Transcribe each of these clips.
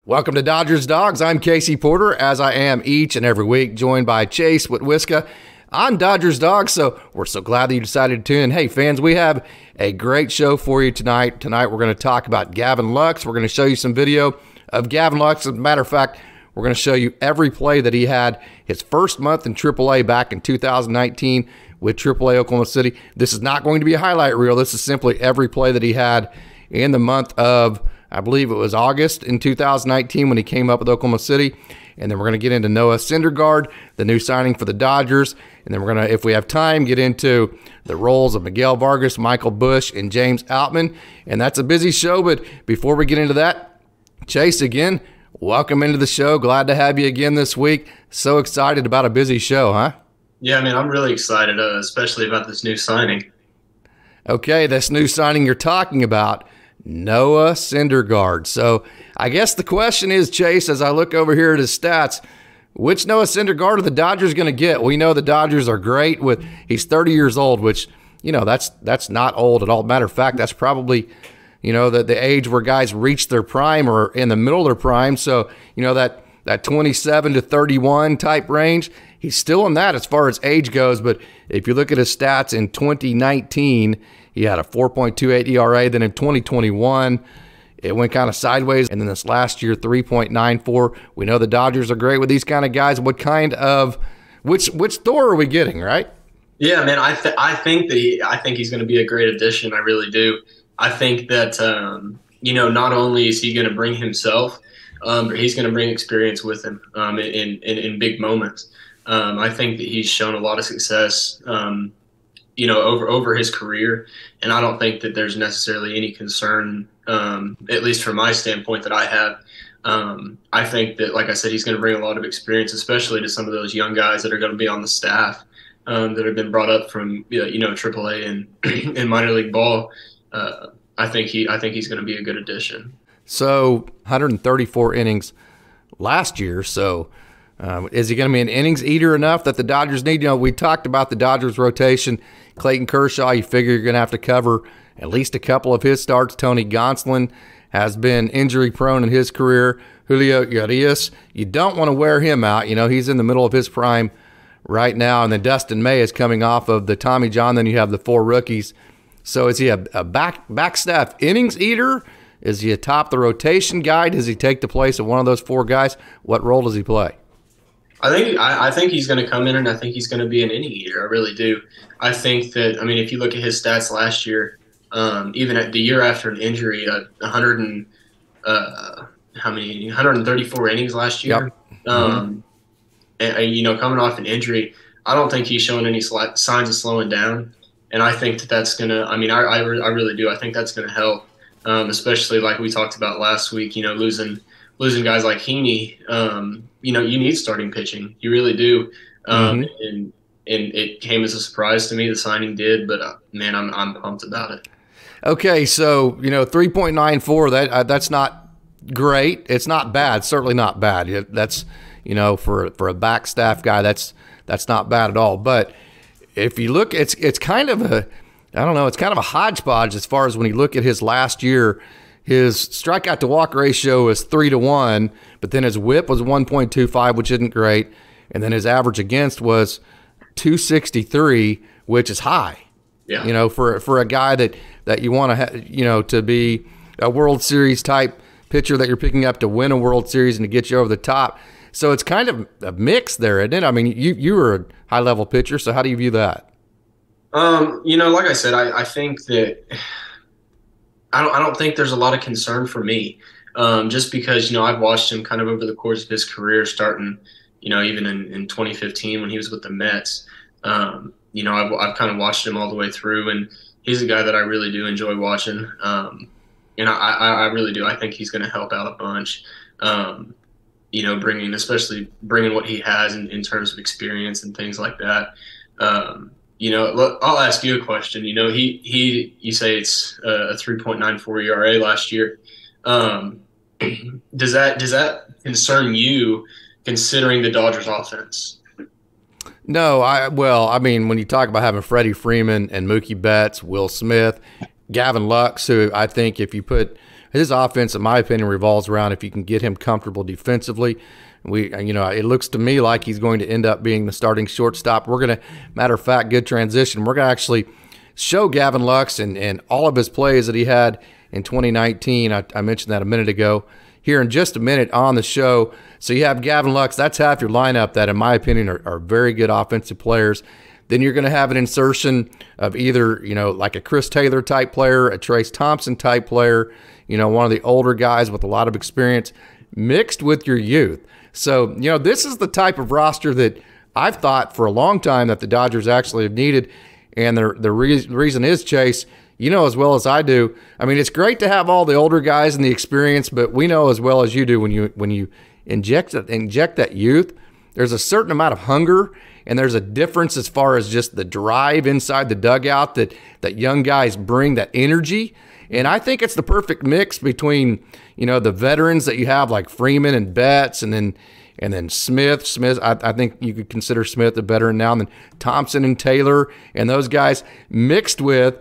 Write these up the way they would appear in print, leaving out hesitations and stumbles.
Welcome to Dodgers Dogs. I'm Casey Porter, as I am each and every week, joined by Chase Witwiska on Dodgers Dogs. So we're so glad that you decided to tune in. Hey, fans, we have a great show for you tonight. Tonight we're going to talk about Gavin Lux. We're going to show you some video of Gavin Lux. As a matter of fact, we're going to show you every play that he had his first month in AAA back in 2019 with AAA Oklahoma City. This is not going to be a highlight reel. This is simply every play that he had in the month of, I believe it was August in 2019 when he came up with Oklahoma City. And then we're going to get into Noah Syndergaard, the new signing for the Dodgers. And then we're going to, if we have time, get into the roles of Miguel Vargas, Michael Busch, and James Outman. And that's a busy show. But before we get into that, Chase, again, welcome into the show. Glad to have you again this week. So excited about a busy show, huh? Yeah, man, I'm really excited, especially about this new signing. Okay, this new signing you're talking about, Noah Syndergaard. So I guess the question is, Chase, as I look over here at his stats, which Noah Syndergaard are the Dodgers going to get? We know the Dodgers are great with, he's 30 years old, which, you know, that's not old at all. Matter of fact, that's probably, you know, the age where guys reach their prime or in the middle of their prime. So, you know, that 27 to 31 type range, he's still in that as far as age goes. But if you look at his stats in 2019, he had a 4.28 ERA. Then in 2021, it went kind of sideways. And then this last year, 3.94. We know the Dodgers are great with these kind of guys. What kind of, which Thor are we getting, right? Yeah, man, I think he's going to be a great addition. I really do. I think that, you know, not only is he going to bring himself, but he's going to bring experience with him in big moments. I think that he's shown a lot of success, you know, over his career, and I don't think that there's necessarily any concern, at least from my standpoint, that I have. I think that, like I said, he's going to bring a lot of experience, especially to some of those young guys that are going to be on the staff that have been brought up from you know, AAA and minor league ball. I think he's going to be a good addition. So 134 innings last year. So is he going to be an innings eater enough that the Dodgers need? You know, we talked about the Dodgers rotation. Clayton Kershaw, you figure you're going to have to cover at least a couple of his starts. Tony Gonsolin has been injury prone in his career. Julio Urias, you don't want to wear him out. You know, he's in the middle of his prime right now. And then Dustin May is coming off of the Tommy John. Then you have the four rookies. So is he a back staff innings eater? Is he a top the rotation guy? Does he take the place of one of those four guys? What role does he play? I think he's going to come in, and I think he's going to be an inning eater. I really do. I think that, I mean, if you look at his stats last year, even at the year after an injury, 134 innings last year. Yep. And, you know, coming off an injury, I don't think he's showing any signs of slowing down. And I think that that's going to, I mean, I really do. I think that's going to help, especially like we talked about last week, you know, losing guys like Heaney. You know, you need starting pitching. You really do. And it came as a surprise to me, the signing did, but man, I'm pumped about it. Okay, so, you know, 3.94, that's not great. It's not bad, certainly not bad. That's, you know, for a back staff guy, that's not bad at all. But if you look, it's kind of a, I don't know, it's kind of a hodgepodge as far as when you look at his last year. His strikeout to walk ratio is 3-1, but then his whip was 1.25, which isn't great. And then his average against was 263, which is high. Yeah. You know, for a guy that you want to you know, to be a World Series type pitcher that you're picking up to win a World Series and to get you over the top. So it's kind of a mix there, isn't it? I mean, you were a high level pitcher, so how do you view that? You know, like I said, I think that I don't think there's a lot of concern for me, just because, you know, I've watched him kind of over the course of his career, starting, you know, even in 2015 when he was with the Mets. You know, I've kind of watched him all the way through, and he's a guy that I really do enjoy watching. And I really do. I think he's going to help out a bunch. You know, especially bringing what he has in terms of experience and things like that. You know, look, I'll ask you a question. You know, you say it's a 3.94 ERA last year. Does that concern you, considering the Dodgers offense? No, I mean, when you talk about having Freddie Freeman and Mookie Betts, Will Smith, Gavin Lux, who I think if you put his offense, in my opinion, revolves around if you can get him comfortable defensively. It looks to me like he's going to end up being the starting shortstop. We're going to, matter of fact, good transition. We're going to actually show Gavin Lux and all of his plays that he had in 2019. I mentioned that a minute ago. Here in just a minute on the show. So you have Gavin Lux. That's half your lineup that, in my opinion, are very good offensive players. Then you're going to have an insertion of either, like a Chris Taylor type player, a Trace Thompson type player, one of the older guys with a lot of experience mixed with your youth. So, this is the type of roster that I've thought for a long time that the Dodgers actually have needed. And the reason is, Chase, as well as I do. I mean, it's great to have all the older guys and the experience, but we know as well as you do when you inject that youth, there's a certain amount of hunger, and there's a difference as far as just the drive inside the dugout that young guys bring, that energy. And I think it's the perfect mix between, the veterans that you have like Freeman and Betts, and then Smith. I think you could consider Smith a veteran now, and then Thompson and Taylor and those guys mixed with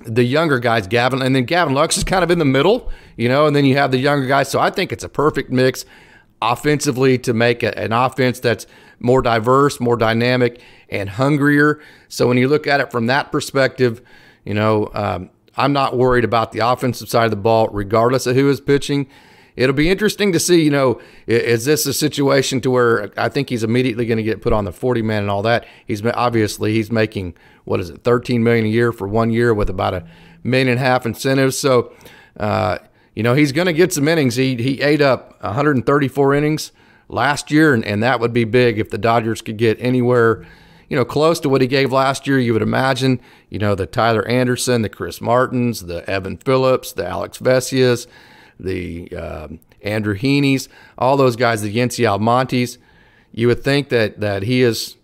the younger guys, Gavin, and then Gavin Lux is kind of in the middle, and then you have the younger guys. So I think it's a perfect mix offensively to make an offense that's more diverse, more dynamic, and hungrier. So when you look at it from that perspective, I'm not worried about the offensive side of the ball, regardless of who is pitching. It'll be interesting to see, is this a situation to where I think he's immediately going to get put on the 40-man and all that. He's making, $13 million a year for 1 year with about $1.5 million incentives. So, he's going to get some innings. He ate up 134 innings last year, and that would be big if the Dodgers could get anywhere, close to what he gave last year. You would imagine, the Tyler Anderson, the Chris Martins, the Evan Phillips, the Alex Vesias, the Andrew Heaney's, all those guys, the Yency Almontes. You would think that he is,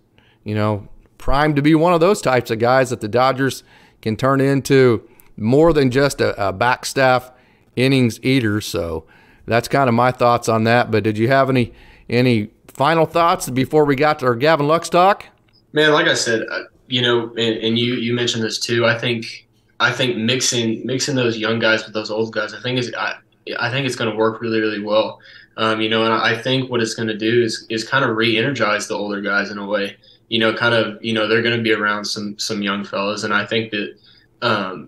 primed to be one of those types of guys that the Dodgers can turn into more than just a backstaff innings eater. So that's kind of my thoughts on that. But did you have any final thoughts before we got to our Gavin Lux talk? Man, like I said, and you mentioned this too. I think mixing those young guys with those old guys, I think it's going to work really, really well. And I think what it's going to do is kind of re-energize the older guys in a way. They're going to be around some young fellas, and I think that the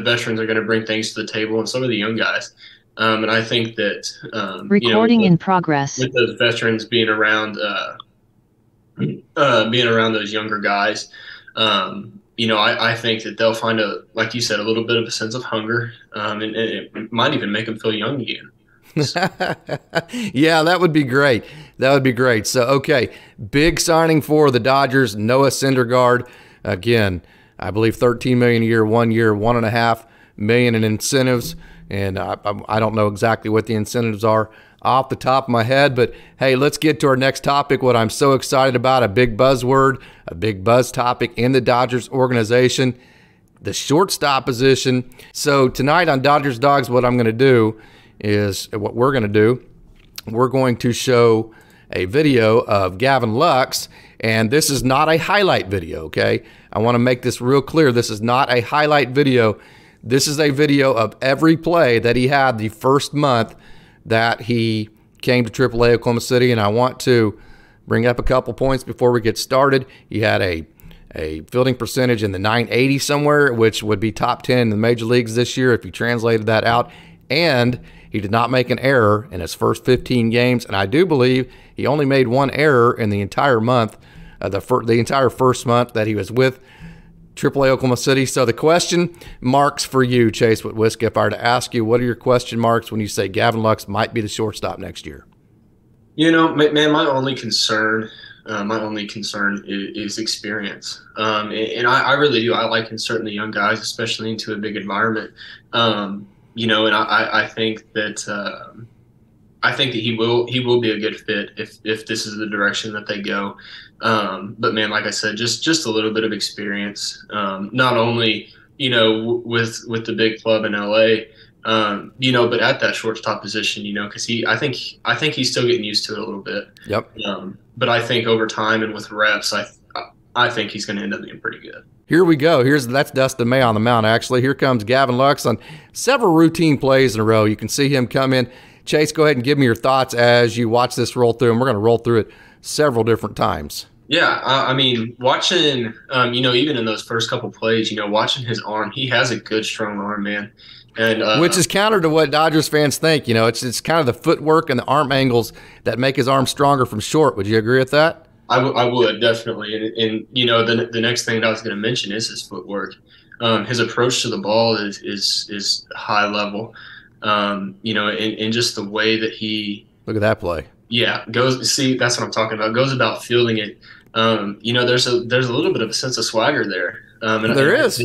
veterans are going to bring things to the table, and so are the young guys. And I think that recording in progress, with those veterans being around those younger guys, I think that they'll find like you said, a little bit of a sense of hunger, and it might even make them feel young again. Yeah, that would be great. So, okay, big signing for the Dodgers, Noah Syndergaard. Again, I believe $13 million a year, 1 year, $1.5 million in incentives, and I don't know exactly what the incentives are off the top of my head. But hey, let's get to our next topic. What I'm so excited about, a big buzzword, a big buzz topic in the Dodgers organization, the shortstop position. So tonight on Dodgers Dogs, what we're going to show a video of Gavin Lux, and this is not a highlight video, okay? I want to make this real clear. This is not a highlight video. This is a video of every play that he had the first month that he came to AAA Oklahoma City, and I want to bring up a couple points before we get started. He had a fielding percentage in the 980 somewhere, which would be top 10 in the major leagues this year if you translated that out, and he did not make an error in his first 15 games, and I do believe he only made one error in the entire month, the entire first month that he was with AAA Oklahoma City. So the question marks for you, Chase Whitwiska, if I were to ask you, what are your question marks when you say Gavin Lux might be the shortstop next year? Man, my only concern is experience. And I really do. I like inserting the young guys, especially into a big environment. And I think that he will be a good fit if this is the direction that they go. But man, like I said, just a little bit of experience. Not only with the big club in LA, but at that shortstop position, because I think he's still getting used to it a little bit. Yep. But I think over time and with reps, I think he's going to end up being pretty good. Here we go. That's Dustin May on the mound, actually. Here comes Gavin Lux on several routine plays in a row. You can see him come in. Chase, go ahead and give me your thoughts as you watch this roll through, and we're going to roll through it several different times. Yeah, I mean, watching, even in those first couple plays, watching his arm, he has a good, strong arm, man. And which is counter to what Dodgers fans think. It's kind of the footwork and the arm angles that make his arm stronger from short. Would you agree with that? I would, definitely. And the next thing that I was going to mention is his footwork. His approach to the ball is high level, and just the way that he – Look at that play. Yeah, see, that's what I'm talking about. Goes about fielding it. There's a little bit of a sense of swagger there. There is.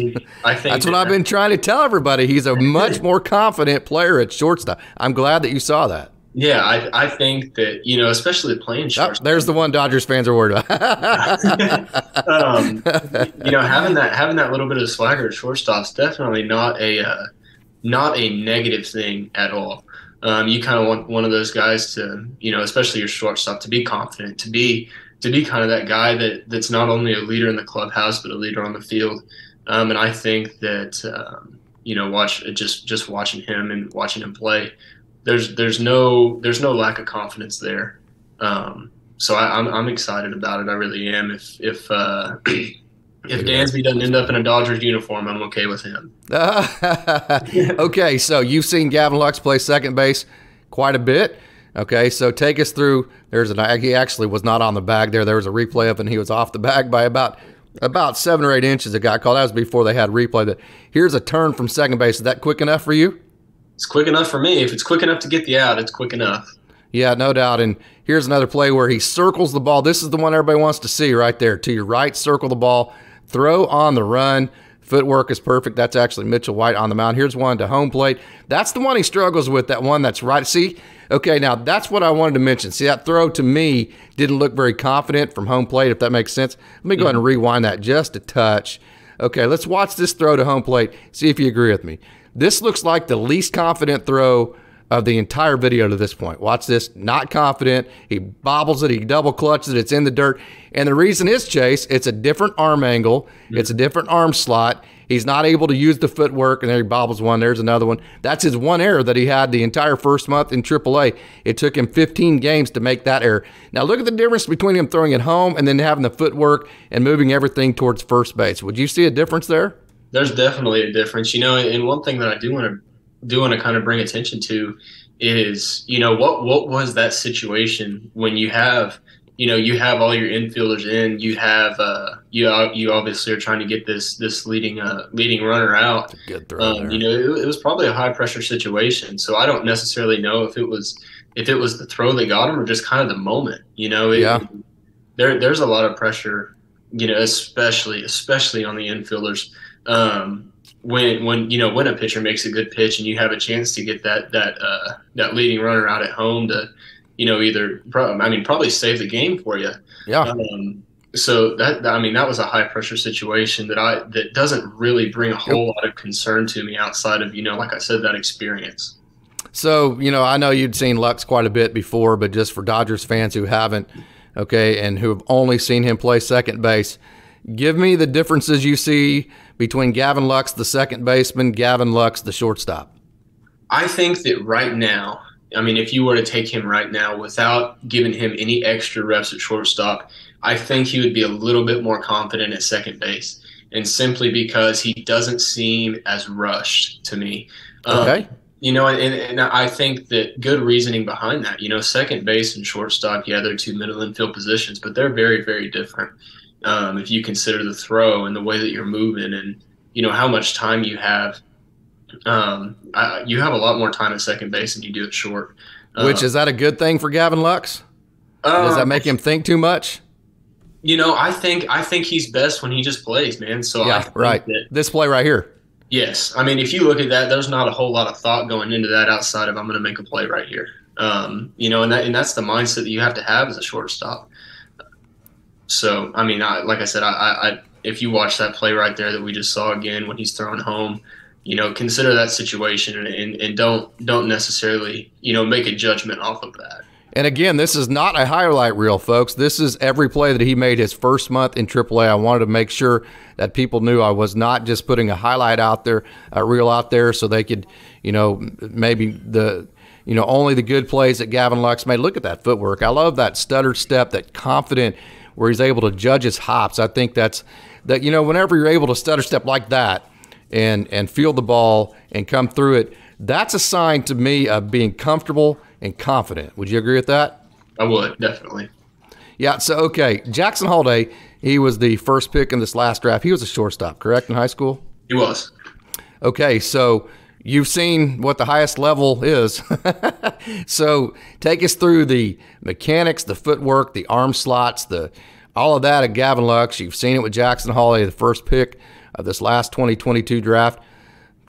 I think that's what I've been trying to tell everybody. He's a much more confident player at shortstop. I'm glad that you saw that. Yeah, I think that, especially playing shortstop. There's the one Dodgers fans are worried about. Having that little bit of swagger at shortstop's definitely not a negative thing at all. You kind of want one of those guys to, especially your shortstop, to be confident, to be kind of that guy that's not only a leader in the clubhouse but a leader on the field. And I think that just watching him and watching him play, there's no lack of confidence there. So I'm excited about it. I really am. If Dansby doesn't end up in a Dodgers uniform, I'm okay with him. Okay, so you've seen Gavin Lux play second base quite a bit. Okay, so take us through. He actually was not on the bag there. There was a replay of it, and he was off the bag by about 7 or 8 inches. It got called. That was before they had replay. That here's a turn from second base. Is that quick enough for you? It's quick enough for me. If it's quick enough to get the out, it's quick enough. Yeah, no doubt. And here's another play where he circles the ball. This is the one everybody wants to see right there. To your right, circle the ball, throw on the run. Footwork is perfect. That's actually Mitchell White on the mound. Here's one to home plate. That's the one he struggles with, that one that's right. See, okay, now that's what I wanted to mention. See, that throw to me didn't look very confident from home plate, if that makes sense. Let me go ahead and rewind that just a touch. Okay, let's watch this throw to home plate. See if you agree with me. This looks like the least confident throw of the entire video to this point. Watch this. Not confident. He bobbles it. He double clutches it. It's in the dirt. And the reason is, Chase, it's a different arm angle. It's a different arm slot. He's not able to use the footwork, and there he bobbles one. There's another one. That's his one error that he had the entire first month in AAA. It took him 15 games to make that error. Now look at the difference between him throwing it home and then having the footwork and moving everything towards first base. Would you see a difference there? There's definitely a difference, and one thing that I do want to kind of bring attention to is, what was that situation when you have all your infielders in, you have you obviously are trying to get this leading runner out. Good throw there. It was probably a high pressure situation, so I don't necessarily know if it was the throw that got him or just kind of the moment. There's a lot of pressure, especially on the infielders. When a pitcher makes a good pitch and you have a chance to get that leading runner out at home to, probably save the game for you. Yeah. So that was a high pressure situation that doesn't really bring a whole lot of concern to me outside of, like I said, that experience. So, I know you'd seen Lux quite a bit before, but just for Dodgers fans who haven't, okay, and who have only seen him play second base, give me the differences you see between Gavin Lux, the second baseman, Gavin Lux, the shortstop. I think that right now, if you were to take him right now without giving him any extra reps at shortstop, I think he would be a little bit more confident at second base, and simply because he doesn't seem as rushed to me. Okay. And I think that good reasoning behind that. Second base and shortstop, yeah, they're two middle infield positions, but they're very, very different. If you consider the throw and the way that you're moving and, how much time you have, you have a lot more time at second base than you do at short. Which, is that a good thing for Gavin Lux? Does that make him think too much? I think he's best when he just plays, man. So yeah, right. This play right here. Yes. If you look at that, there's not a whole lot of thought going into that outside of I'm going to make a play right here. And that's the mindset that you have to have as a shortstop. So, like I said, if you watch that play right there that we just saw again when he's throwing home, consider that situation and don't necessarily, make a judgment off of that. And again, this is not a highlight reel, folks. This is every play that he made his first month in AAA. I wanted to make sure that people knew I was not just putting a highlight out there, a reel out there, so they could, maybe only the good plays that Gavin Lux made. Look at that footwork. I love that stutter step, that confident where he's able to judge his hops. I think that whenever you're able to stutter step like that and feel the ball and come through it, that's a sign to me of being comfortable and confident. Would you agree with that? I would, definitely. Yeah, so, okay, Jackson Holiday, he was the first pick in this last draft. He was a shortstop, correct, in high school? He was. Okay, so you've seen what the highest level is. So take us through the mechanics, the footwork, the arm slots, all of that at Gavin Lux. You've seen it with Jackson Holiday, the first pick of this last 2022 draft.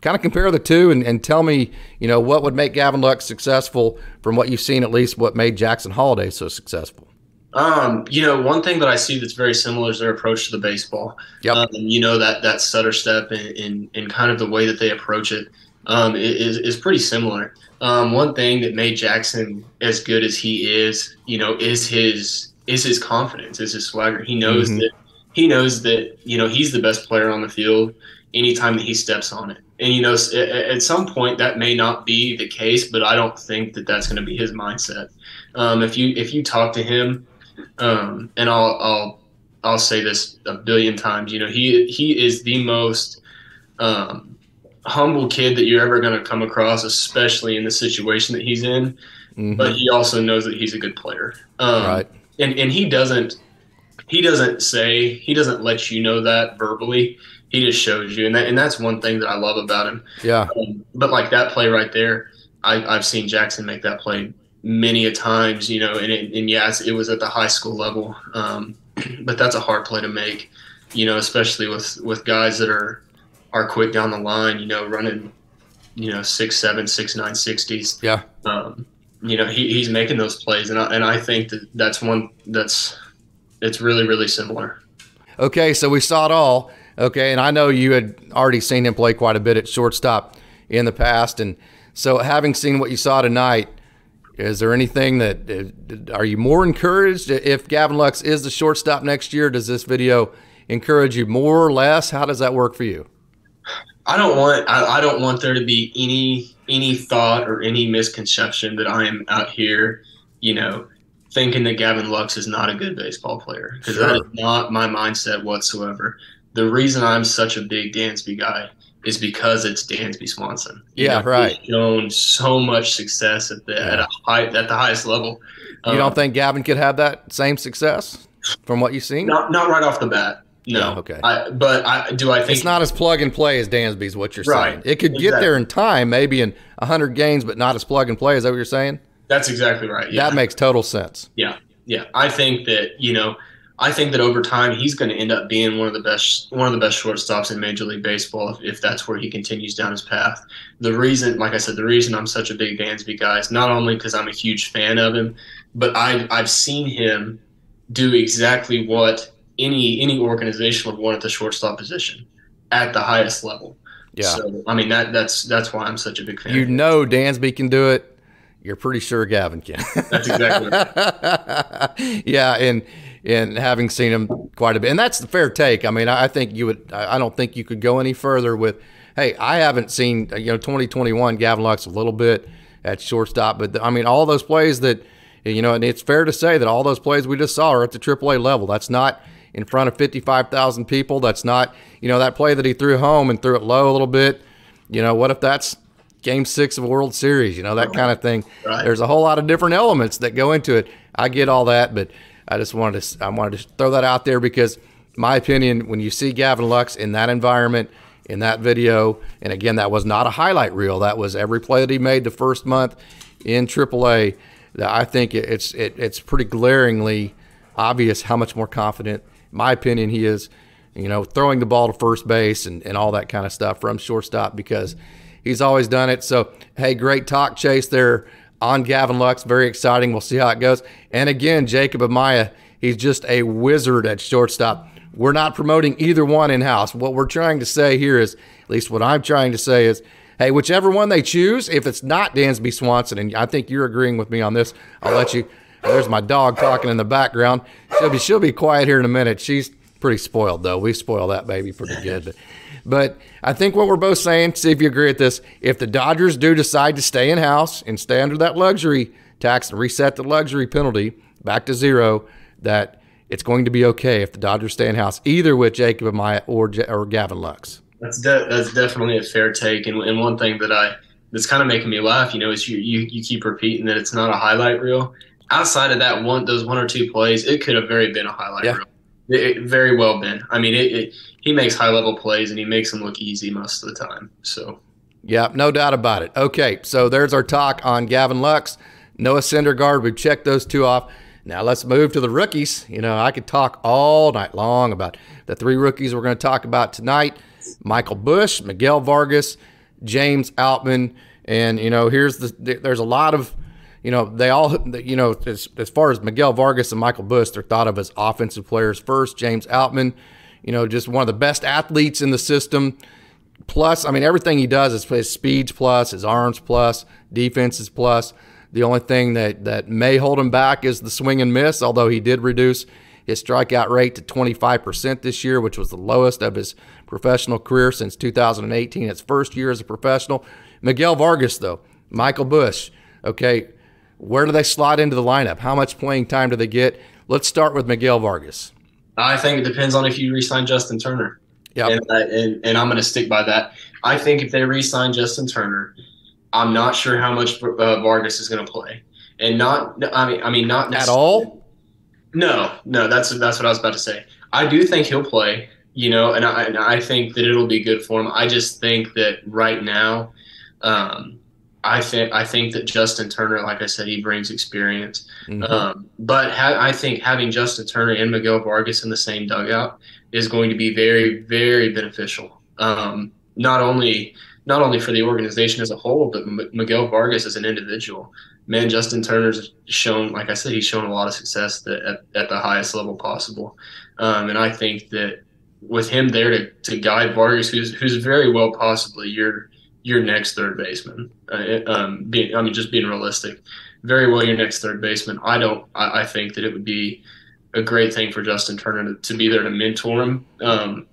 Kind of compare the two and tell me, what would make Gavin Lux successful from what you've seen, at least what made Jackson Holiday so successful. One thing that I see that's very similar is their approach to the baseball. Yep. That stutter step and kind of the way that they approach it is pretty similar. One thing that made Jackson as good as he is, is his confidence, is his swagger. He knows that he's the best player on the field anytime that he steps on it. And, at some point that may not be the case, but I don't think that that's going to be his mindset. If you talk to him, and I'll say this a billion times, he is the most humble kid that you're ever going to come across, especially in the situation that he's in. Mm-hmm. But he also knows that he's a good player. Right. And he doesn't let you know that verbally. He just shows you, and that's one thing that I love about him. Yeah. But like that play right there, I've seen Jackson make that play many a times, and yes, it was at the high school level. But that's a hard play to make, especially with guys that are quick down the line, running, 6'7", 6'9", 60s. Yeah. He's making those plays, and I think it's really, really similar. Okay, so we saw it all. Okay, and I know you had already seen him play quite a bit at shortstop in the past, and so having seen what you saw tonight, is there anything are you more encouraged if Gavin Lux is the shortstop next year? Does this video encourage you more or less? How does that work for you? I don't want there to be any thought or any misconception that I am out here, thinking that Gavin Lux is not a good baseball player, because that is not my mindset whatsoever. The reason I'm such a big Dansby guy is because it's Dansby Swanson. Right. He's shown so much success at the highest level. You don't think Gavin could have that same success from what you've seen? Not right off the bat. No. Yeah, okay. I think it's not as plug and play as Dansby's what you're right, saying. It could get there in time, maybe in 100 games, but not as plug and play. Is that what you're saying? That's exactly right. Yeah. That makes total sense. Yeah. I think that over time he's going to end up being one of the best shortstops in Major League Baseball if that's where he continues down his path. The reason I'm such a big Dansby guy is not only because I'm a huge fan of him, but I've seen him do exactly what any organization would want at the shortstop position at the highest level. Yeah. So that's why I'm such a big fan. Dansby can do it. You're pretty sure Gavin can. That's exactly right. Yeah, and having seen him quite a bit, and that's the fair take. I think you would. I don't think you could go any further with. Hey, I haven't seen 2021 Gavin Lux a little bit at shortstop, but all those plays that and it's fair to say that all those plays we just saw are at the AAA level. That's not in front of 55,000 people. That's not that play that he threw home and threw it low a little bit. What if that's Game 6 of a World Series, that kind of thing. Right. There's a whole lot of different elements that go into it. I get all that, but I wanted to throw that out there because my opinion, when you see Gavin Lux in that environment, in that video, and again, that was not a highlight reel. That was every play that he made the first month in AAA. That I think it's pretty glaringly obvious how much more confident, in my opinion, he is, throwing the ball to first base and all that kind of stuff from shortstop because he's always done it. So, hey, great talk, Chase, there on Gavin Lux. Very exciting. We'll see how it goes. And again, Jacob Amaya, he's just a wizard at shortstop. We're not promoting either one in-house. What we're trying to say here is, at least what I'm trying to say is, hey, whichever one they choose, if it's not Dansby Swanson, and I think you're agreeing with me on this, I'll let you. There's my dog talking in the background. She'll be quiet here in a minute. She's pretty spoiled, though. We spoil that baby pretty good. But I think what we're both saying, see if you agree with this, if the Dodgers do decide to stay in-house and stay under that luxury tax and reset the luxury penalty back to zero, that it's going to be okay if the Dodgers stay in-house, either with Jacob Amaya or Gavin Lux. That's definitely a fair take. And one thing that's kind of making me laugh, is you keep repeating that it's not a highlight reel. Outside of that those one or two plays, it could have been a highlight reel. It very well been. I mean, he makes high-level plays, and he makes them look easy most of the time. So, yeah, no doubt about it. Okay, so there's our talk on Gavin Lux, Noah Syndergaard. We've checked those two off. Now let's move to the rookies. I could talk all night long about the three rookies we're going to talk about tonight: Michael Busch, Miguel Vargas, James Outman. And there's a lot of they all, as far as Miguel Vargas and Michael Busch, they're thought of as offensive players first. James Outman, just one of the best athletes in the system. Plus, I mean, everything he does is his speed's plus, his arms plus, defense is plus. The only thing that may hold him back is the swing and miss, although he did reduce his strikeout rate to 25% this year, which was the lowest of his professional career since 2018, his first year as a professional. Miguel Vargas, though, Michael Busch, okay, where do they slot into the lineup? How much playing time do they get? Let's start with Miguel Vargas. I think it depends on if you re-sign Justin Turner. Yeah, and I'm going to stick by that. I think if they re-sign Justin Turner, I'm not sure how much Vargas is going to play, and not at all. No, that's what I was about to say. I do think he'll play, and I think that it'll be good for him. I just think that right now, I think that Justin Turner, like I said, he brings experience. Mm-hmm. But I think having Justin Turner and Miguel Vargas in the same dugout is going to be very, very beneficial. Not only for the organization as a whole, but Miguel Vargas as an individual. Man, Justin Turner's shown, like I said, he's shown a lot of success at the highest level possible. And I think that with him there to guide Vargas, who's very well possibly your next third baseman. Just being realistic, very well your next third baseman. I think that it would be a great thing for Justin Turner to be there to mentor him. And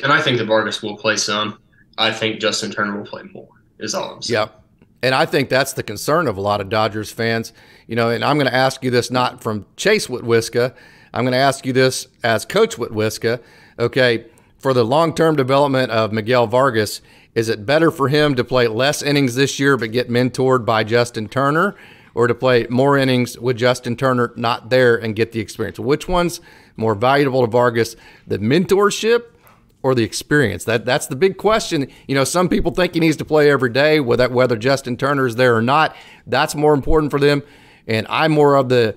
I think that Vargas will play some. I think Justin Turner will play more, is all I'm saying. Yep. And I think that's the concern of a lot of Dodgers fans. And I'm going to ask you this not from Chase Witwiska. I'm going to ask you this as Coach Witwiska. Okay, for the long-term development of Miguel Vargas, is it better for him to play less innings this year but get mentored by Justin Turner, or to play more innings with Justin Turner not there and get the experience? Which one's more valuable to Vargas, the mentorship or the experience? That's the big question. Some people think he needs to play every day, whether Justin Turner is there or not. That's more important for them. And I'm more of the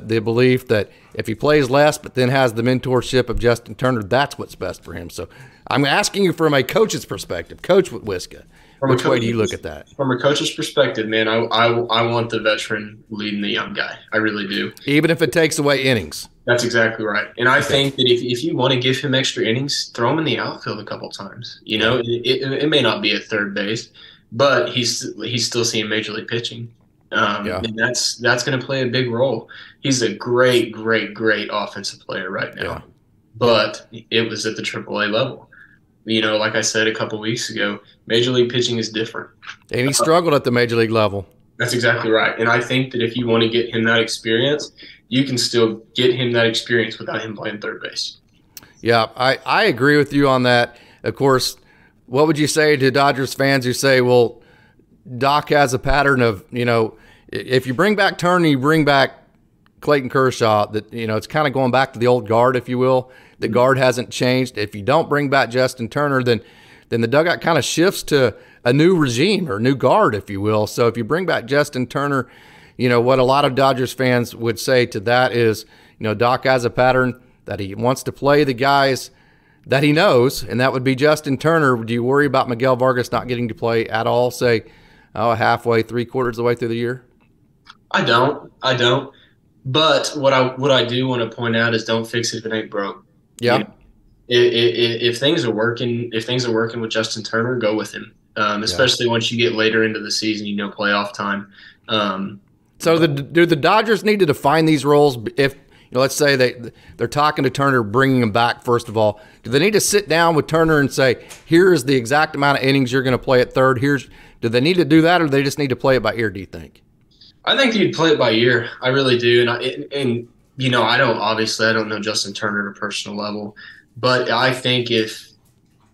belief that if he plays less but then has the mentorship of Justin Turner, that's what's best for him. So I'm asking you from a coach's perspective, Coach Witwiska. Which way do you look at that? From a coach's perspective, man, I want the veteran leading the young guy. I really do. Even if it takes away innings. That's exactly right. And I think that if you want to give him extra innings, throw him in the outfield a couple times. It may not be at third base, but he's still seeing major league pitching. And that's going to play a big role. He's a great, great, great offensive player right now. But it was at the AAA level. Like I said a couple weeks ago, major league pitching is different. And he struggled at the major league level. That's exactly right. And I think that if you want to get him that experience, you can still get him that experience without him playing third base. Yeah, I agree with you on that. Of course, what would you say to Dodgers fans who say, well, Doc has a pattern of, if you bring back Turner, you bring back Clayton Kershaw, that, it's kind of going back to the old guard, if you will. The guard hasn't changed. If you don't bring back Justin Turner, then the dugout kind of shifts to a new regime or new guard, if you will. So if you bring back Justin Turner, what a lot of Dodgers fans would say to that is, Doc has a pattern that he wants to play the guys that he knows, and that would be Justin Turner. Do you worry about Miguel Vargas not getting to play at all, say, halfway, 3/4 of the way through the year? I don't. But what I do want to point out is don't fix it if it ain't broke. Yeah. If things are working with Justin Turner, go with him. especially once you get later into the season, playoff time. So do the Dodgers need to define these roles? If let's say they're talking to Turner, bringing him back, first of all, do they need to sit down with Turner and say, here is the exact amount of innings you're going to play at third? Do they need to do that, or do they just need to play it by ear, do you think? I think you'd play it by ear. I really do. And I don't know Justin Turner at a personal level, but I think if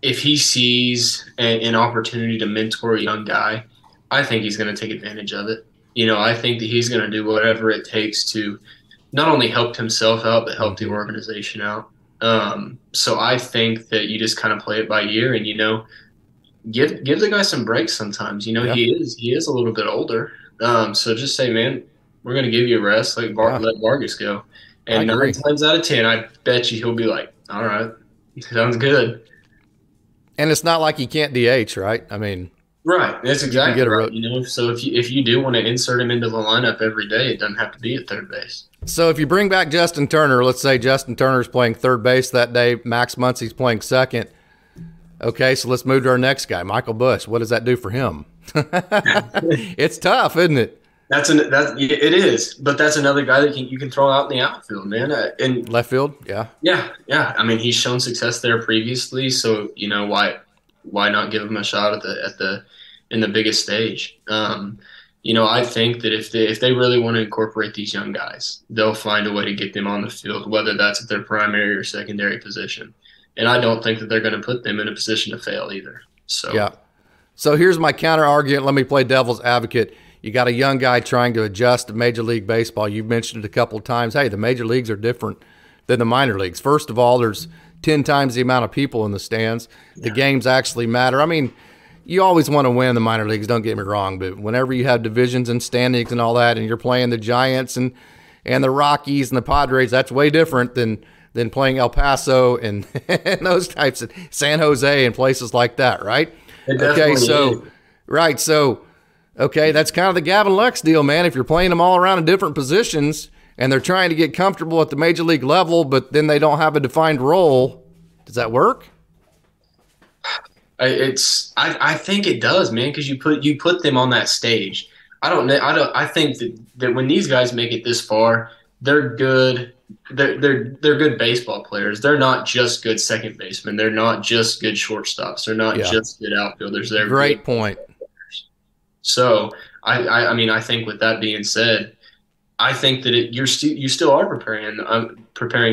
he sees an opportunity to mentor a young guy, I think he's going to take advantage of it. I think that he's going to do whatever it takes to not only help himself out, but help the organization out. So I think that you just kind of play it by ear and, give the guy some breaks sometimes. He is a little bit older. So just say, man, we're going to give you a rest, let Vargas go. And 9 times out of 10, I bet you he'll be like, all right, sounds good. And it's not like he can't DH, right? I mean, right. That's exactly right. So if you do want to insert him into the lineup every day, it doesn't have to be at third base. So if you bring back Justin Turner, let's say Justin Turner's playing third base that day, Max Muncy's playing second. Okay, so let's move to our next guy, Michael Busch. What does that do for him? It's tough, isn't it? It is, but that's another guy that you can throw out in the outfield, man. And left field, yeah. I mean, he's shown success there previously, so why not give him a shot in the biggest stage? I think that if they really want to incorporate these young guys, they'll find a way to get them on the field, whether that's at their primary or secondary position. And I don't think that they're going to put them in a position to fail either. So yeah. So here's my counter argument. Let me play devil's advocate. You got a young guy trying to adjust to Major League Baseball. You've mentioned it a couple of times. Hey, the major leagues are different than the minor leagues. First of all, there's 10 times the amount of people in the stands. The games actually matter. I mean, you always want to win the minor leagues, don't get me wrong, but whenever you have divisions and standings and all that, and you're playing the Giants and the Rockies and the Padres, that's way different than playing El Paso and those types of San Jose and places like that, right? Okay, so that's kind of the Gavin Lux deal, man. If you're playing them all around in different positions and they're trying to get comfortable at the major league level, but then they don't have a defined role, does that work? I think it does, man, because you put them on that stage. I think that when these guys make it this far, they're good. They're good baseball players. They're not just good second basemen. They're not just good shortstops. They're not just good outfielders. They're great point. So I think with that being said, I think that you still are preparing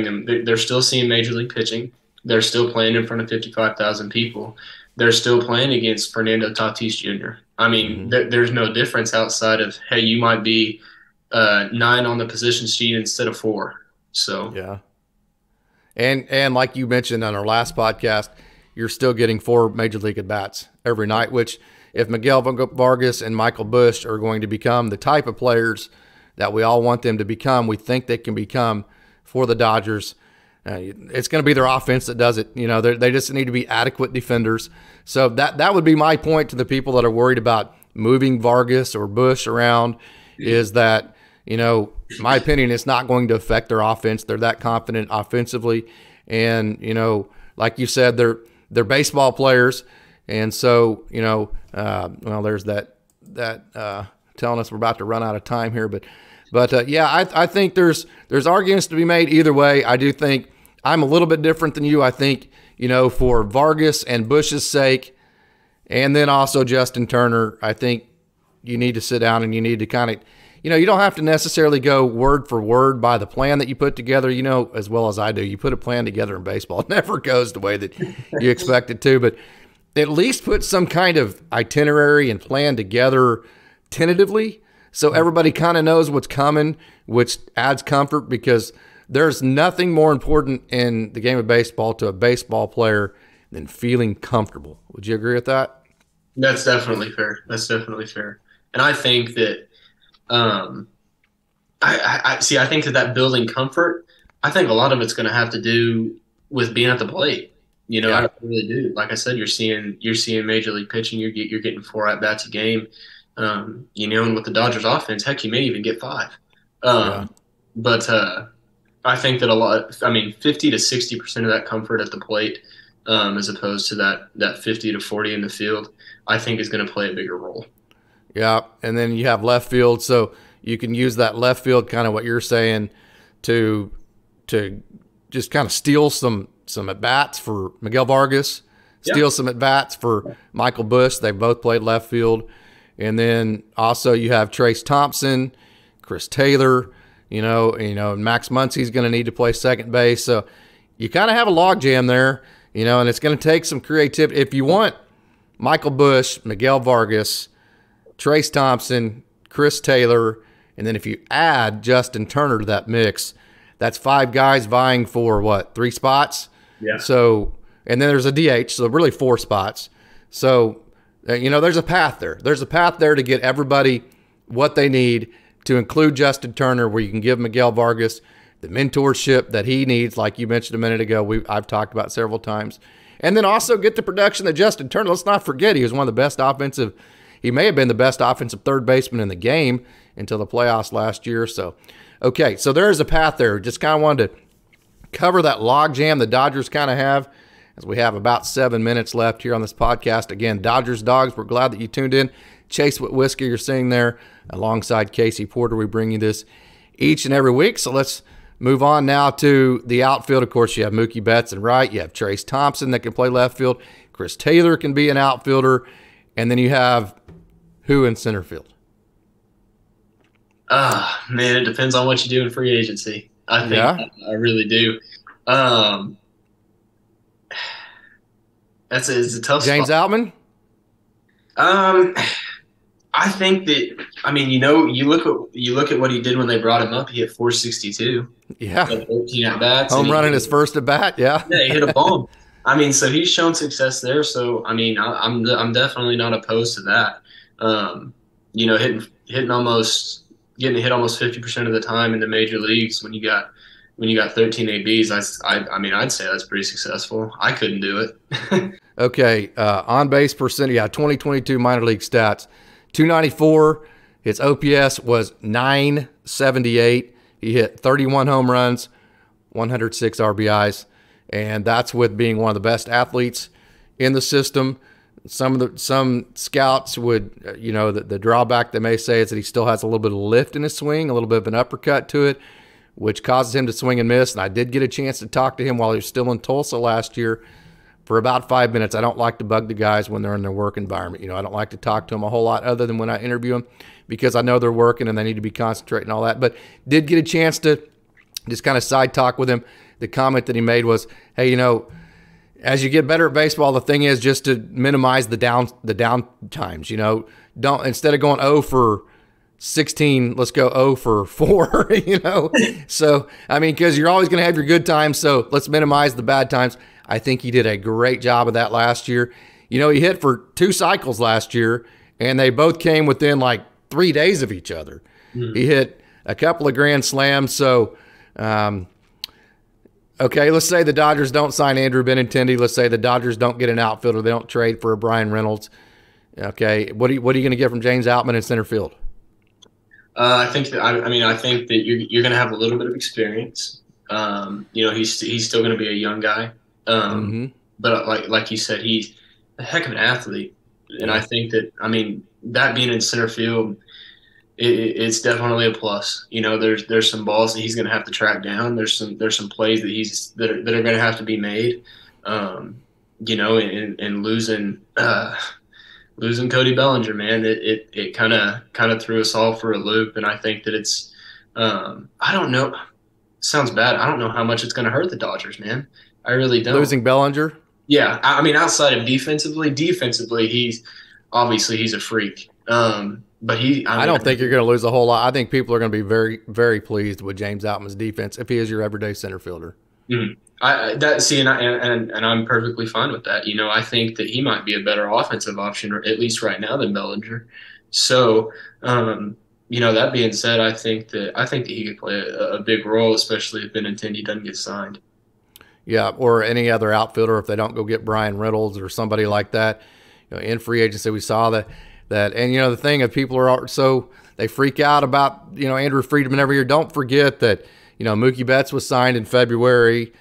them. They're still seeing major league pitching. They're still playing in front of 55,000 people. They're still playing against Fernando Tatis Jr. I mean, there's no difference outside of, hey, you might be 9 on the position sheet instead of 4. So yeah, and like you mentioned on our last podcast, you're still getting 4 major league at bats every night. Which, if Miguel Vargas and Michael Busch are going to become the type of players that we all want them to become, we think they can become for the Dodgers. It's going to be their offense that does it. They just need to be adequate defenders. So that would be my point to the people that are worried about moving Vargas or Busch around, is that, my opinion, it's not going to affect their offense. They're that confident offensively. And, like you said, they're baseball players. And so, there's that telling us we're about to run out of time here. But I think there's arguments to be made either way. I do think I'm a little bit different than you. I think, for Vargas and Busch's sake, and then also Justin Turner, I think you need to sit down and you need to kind of, you don't have to necessarily go word for word by the plan that you put together, as well as I do. You put a plan together in baseball, it never goes the way that you expect it to, but at least put some kind of itinerary and plan together tentatively so everybody kind of knows what's coming, which adds comfort, because there's nothing more important in the game of baseball to a baseball player than feeling comfortable. Would you agree with that? That's definitely fair. And I think that I think that building comfort, I think a lot of it's going to have to do with being at the plate. I really do. Like I said, you're seeing major league pitching. You're getting 4 at bats a game. And with the Dodgers offense, heck, you may even get 5. But I think that 50 to 60% of that comfort at the plate, as opposed to that 50 to 40 in the field. I think is going to play a bigger role. Yeah, and then you have left field, so you can use that left field, kind of what you're saying, to just kind of steal some at bats for Miguel Vargas, steal some at bats for Michael Busch. They both played left field, and then also you have Trace Thompson, Chris Taylor, and Max Muncy's going to need to play second base. So you kind of have a logjam there, and it's going to take some creativity. If you want Michael Busch, Miguel Vargas, Trace Thompson, Chris Taylor, and then if you add Justin Turner to that mix, that's 5 guys vying for 3 spots? Yeah. So, and then there's a DH, so really 4 spots. So, there's a path there. There's a path there to get everybody what they need, to include Justin Turner, where you can give Miguel Vargas the mentorship that he needs, like you mentioned a minute ago. I've talked about several times. And then also get the production that Justin Turner. Let's not forget, he was one of the best he may have been the best offensive third baseman in the game until the playoffs last year. So, okay, so there is a path there. Just kind of wanted to cover that log jam the Dodgers kind of have, as we have about 7 minutes left here on this podcast. Again, Dodgers Dogs, we're glad that you tuned in. Chase Whisker, you're seeing there, alongside Casey Porter. We bring you this each and every week. So let's move on now to the outfield. Of course, you have Mookie Betts in right. You have Trace Thompson that can play left field. Chris Taylor can be an outfielder. And then you have who in center field? Man, it depends on what you do in free agency. I think I really do. It's a tough James spot. Outman? I think that, you look at what he did when they brought him up. He hit 462. Yeah. 13 at bats. Home run in his first at bat. Yeah. Yeah, he hit a bomb. So he's shown success there. So I'm definitely not opposed to that. Getting hit almost 50% of the time in the major leagues when you got 13 ABs. I'd say that's pretty successful. I couldn't do it. Okay, on base percentage, 2022 minor league stats, 294. His OPS was 978. He hit 31 home runs, 106 RBIs, and that's with being one of the best athletes in the system. Some scouts would, the drawback they may say is that he still has a little bit of lift in his swing, a little bit of an uppercut to it, which causes him to swing and miss. And I did get a chance to talk to him while he was still in Tulsa last year for about 5 minutes. I don't like to bug the guys when they're in their work environment. I don't like to talk to them a whole lot other than when I interview them, because I know they're working and they need to be concentrating and all that. But did get a chance to just kind of side talk with him. The comment that he made was, hey, as you get better at baseball, the thing is just to minimize the down times. Don't, instead of going 0 for 16, let's go 0 for 4, So, because you're always going to have your good times, so let's minimize the bad times. I think he did a great job of that last year. He hit for 2 cycles last year, and they both came within 3 days of each other. Mm-hmm. He hit a couple of grand slams. So, okay, let's say the Dodgers don't sign Andrew Benintendi. Let's say the Dodgers don't get an outfielder. They don't trade for a Brian Reynolds. Okay, what are you going to get from James Outman in center field? I think that you're going to have a little bit of experience. He's still going to be a young guy. But like you said, he's a heck of an athlete. And I think that, that being in center field, it's definitely a plus. There's some balls that he's going to have to track down. There's some plays that are going to have to be made. And losing Cody Bellinger, man, it kind of threw us all for a loop. And I think that it's I don't know. Sounds bad. I don't know how much it's going to hurt the Dodgers, man. I really don't. Losing Bellinger? Yeah, outside of defensively, he's a freak. But I don't think you're going to lose a whole lot. I think people are going to be very, very pleased with James Outman's defense if he is your everyday center fielder. Mm-hmm. And I'm perfectly fine with that. I think that he might be a better offensive option, or at least right now, than Bellinger. So, that being said, I think that he could play a big role, especially if Benintendi doesn't get signed. Yeah, or any other outfielder if they don't go get Brian Reynolds or somebody like that. In free agency, we saw that, and the thing is, people are so they freak out about Andrew Friedman every year. Don't forget that Mookie Betts was signed in February,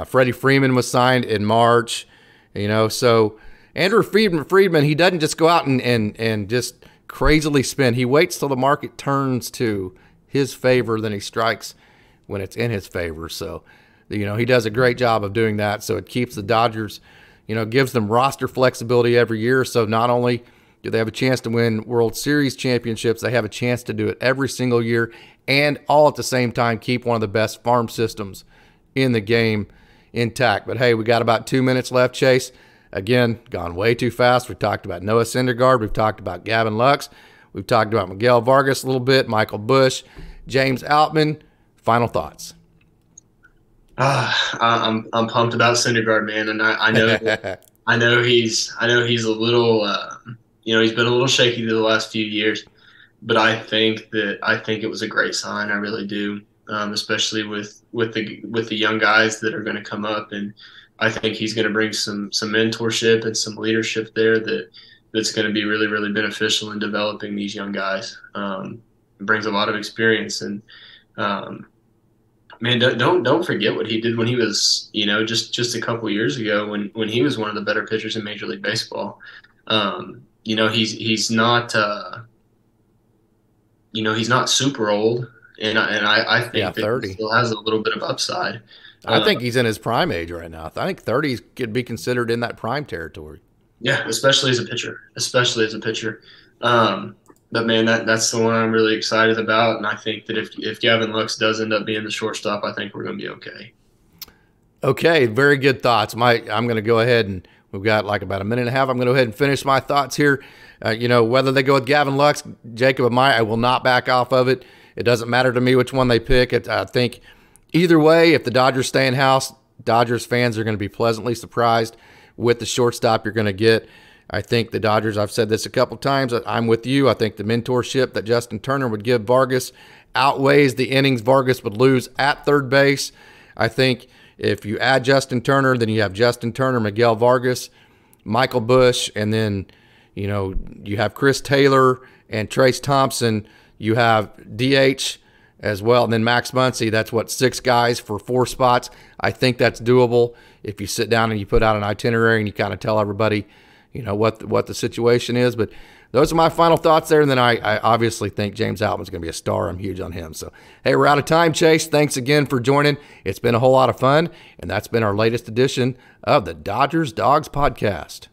Freddie Freeman was signed in March, so Andrew Friedman, he doesn't just go out and just crazily spin. He waits till the market turns to his favor, then he strikes when it's in his favor. So, he does a great job of doing that. So it keeps the Dodgers, gives them roster flexibility every year. So not only do they have a chance to win World Series championships, they have a chance to do it every single year, and all at the same time keep one of the best farm systems in the game intact. But hey, we got about 2 minutes left, Chase. Again, gone way too fast. We've talked about Noah Syndergaard. We've talked about Gavin Lux. We've talked about Miguel Vargas a little bit, Michael Busch, James Outman. Final thoughts. I'm pumped about Syndergaard, man, and I know he's a little he's been a little shaky the last few years, but I think it was a great sign. I really do, especially with the young guys that are going to come up, and I think he's going to bring some mentorship and some leadership there that's going to be really, really beneficial in developing these young guys. It brings a lot of experience, and man, don't forget what he did when he was, just a couple years ago when he was one of the better pitchers in Major League Baseball. He's not he's not super old, and I think that 30. he still has a little bit of upside. I think he's in his prime age right now. I think 30 could be considered in that prime territory. Yeah, especially as a pitcher. But man, that's the one I'm really excited about, and I think that if Gavin Lux does end up being the shortstop, I think we're going to be okay. Okay, very good thoughts. I'm going to go ahead, and we've got like about a minute and a half. I'm going to go ahead and finish my thoughts here. Whether they go with Gavin Lux, Jacob, or I will not back off of it. It doesn't matter to me which one they pick. I think either way, if the Dodgers stay in house, Dodgers fans are going to be pleasantly surprised with the shortstop you're going to get. I think the Dodgers, I've said this a couple times, I'm with you. I think the mentorship that Justin Turner would give Vargas outweighs the innings Vargas would lose at third base. I think if you add Justin Turner, then you have Justin Turner, Miguel Vargas, Michael Busch, and then, you have Chris Taylor and Trace Thompson. You have DH as well, and then Max Muncy. That's 6 guys for 4 spots. I think that's doable if you sit down and you put out an itinerary and you kind of tell everybody, what the situation is. But those are my final thoughts there. And then I obviously think James Outman's going to be a star. I'm huge on him. So, hey, we're out of time, Chase. Thanks again for joining. It's been a whole lot of fun, and that's been our latest edition of the Dodgers Dawgs podcast.